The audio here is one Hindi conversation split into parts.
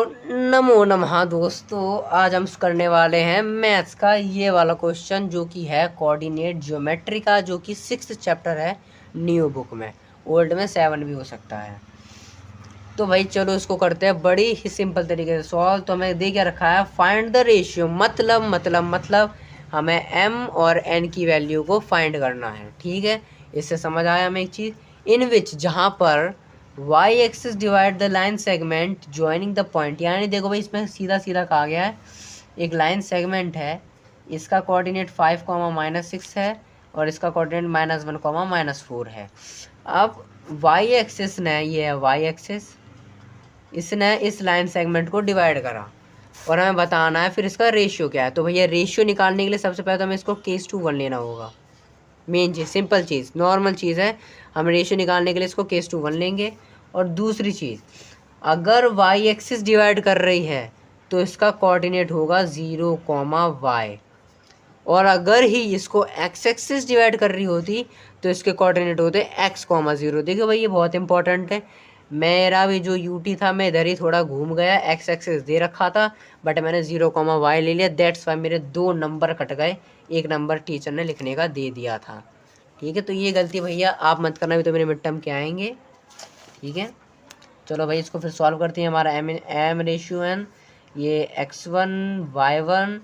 नमो नमः दोस्तों, आज हम करने वाले हैं मैथ्स का ये वाला क्वेश्चन जो कि है कोऑर्डिनेट ज्योमेट्री का, जो कि 6th चैप्टर है न्यू बुक में। ओल्ड में 7 भी हो सकता है। तो भाई चलो इसको करते हैं बड़ी ही सिंपल तरीके से सॉल्व। तो हमें दे क्या रखा है, फाइंड द रेशियो, मतलब हमें m और n की वैल्यू को फाइंड करना है। ठीक है, इससे समझ आया हमें एक चीज़, इन विच जहाँ पर y axis divide the line segment joining the point. यानी देखो भाई, इसमें सीधा सीधा कहा गया है, एक लाइन सेगमेंट है, इसका कोऑर्डिनेट 5, -6 है और इसका कोऑर्डिनेट -1, -4 है। अब y एक्सिस ने, ये है y एक्सिस, इसने इस लाइन सेगमेंट को डिवाइड करा और हमें बताना है फिर इसका रेशियो क्या है। तो भैया रेशियो निकालने के लिए सबसे पहले तो हमें इसको K/1 लेना होगा। मेन चीज़, सिंपल चीज़, नॉर्मल चीज़ है। हम रेशियो निकालने के लिए इसको K/1 लेंगे। और दूसरी चीज़, अगर y एक्सिस डिवाइड कर रही है तो इसका कोऑर्डिनेट होगा 0, और अगर ही इसको x एक्सिस डिवाइड कर रही होती तो इसके कोऑर्डिनेट होते x, 0। देखिए भाई, ये बहुत इंपॉर्टेंट है। मेरा भी जो यूटी था, मैं इधर ही थोड़ा घूम गया, x एक्सिस दे रखा था बट मैंने 0, ले लिया। दैट्स वाई मेरे 2 नंबर कट गए, 1 नंबर टीचर ने लिखने का दे दिया था। ठीक है, तो ये गलती भैया आप मत करना, भी तो मेरे मिड टर्म के आएंगे। ठीक है, चलो भाई इसको फिर सॉल्व करते हैं। हमारा m रेशियो n, ये x1 y1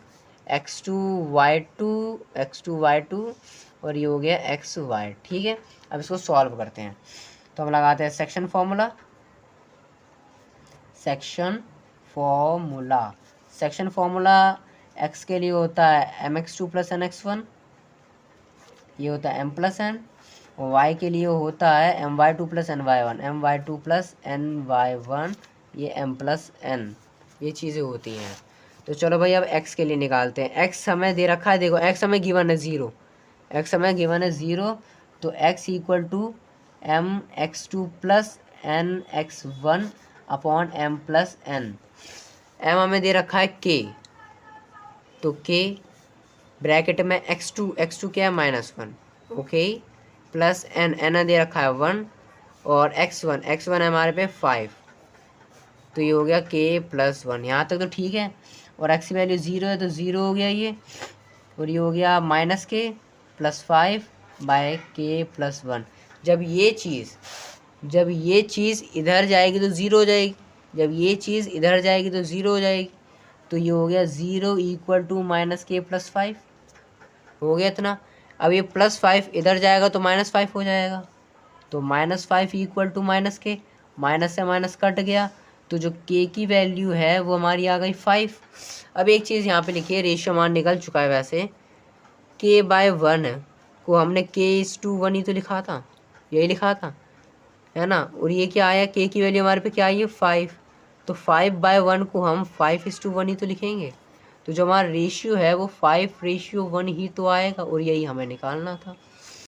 x2 y2 और ये हो गया xy। ठीक है, अब इसको सॉल्व करते हैं। तो हम लगाते हैं section formula. Section formula x के लिए होता है mx2 + nx1, ये होता है m + n, और y के लिए होता है my2 + ny1, ये m + n, ये चीज़ें होती हैं। तो चलो भाई अब x के लिए निकालते हैं। x हमें दे रखा है, देखो x हमें गिवन है 0, तो x = mx2 + nx1 upon m + n। m हमें दे रखा है k, तो k ब्रैकेट में x2 क्या है -1, ओके, प्लस n दे रखा है 1, और x1 है हमारे पे 5, तो ये हो गया k + 1। यहाँ तक तो ठीक है। और x की वैल्यू 0 है तो 0 हो गया ये, और ये हो गया -k + 5/k + 1। जब ये चीज़ इधर जाएगी तो 0 हो जाएगी, जब ये चीज़ इधर जाएगी तो 0 हो जाएगी, तो ये हो गया 0 = -k + 5, हो गया इतना। अब ये +5 इधर जाएगा तो -5 हो जाएगा, तो -5 = -k, माइनस से माइनस कट गया, तो जो k की वैल्यू है वो हमारी आ गई 5। अब एक चीज़ यहाँ पे लिखिए, रेशियो मान निकल चुका है वैसे, k/1 को हमने k/1 ही तो लिखा था, यही लिखा था, है ना। और ये क्या आया, k की वैल्यू हमारे पे क्या आई है 5, तो 5/1 को हम 5:1 ही तो लिखेंगे। तो जो हमारा रेशियो है वो 5:1 ही तो आएगा, और यही हमें निकालना था।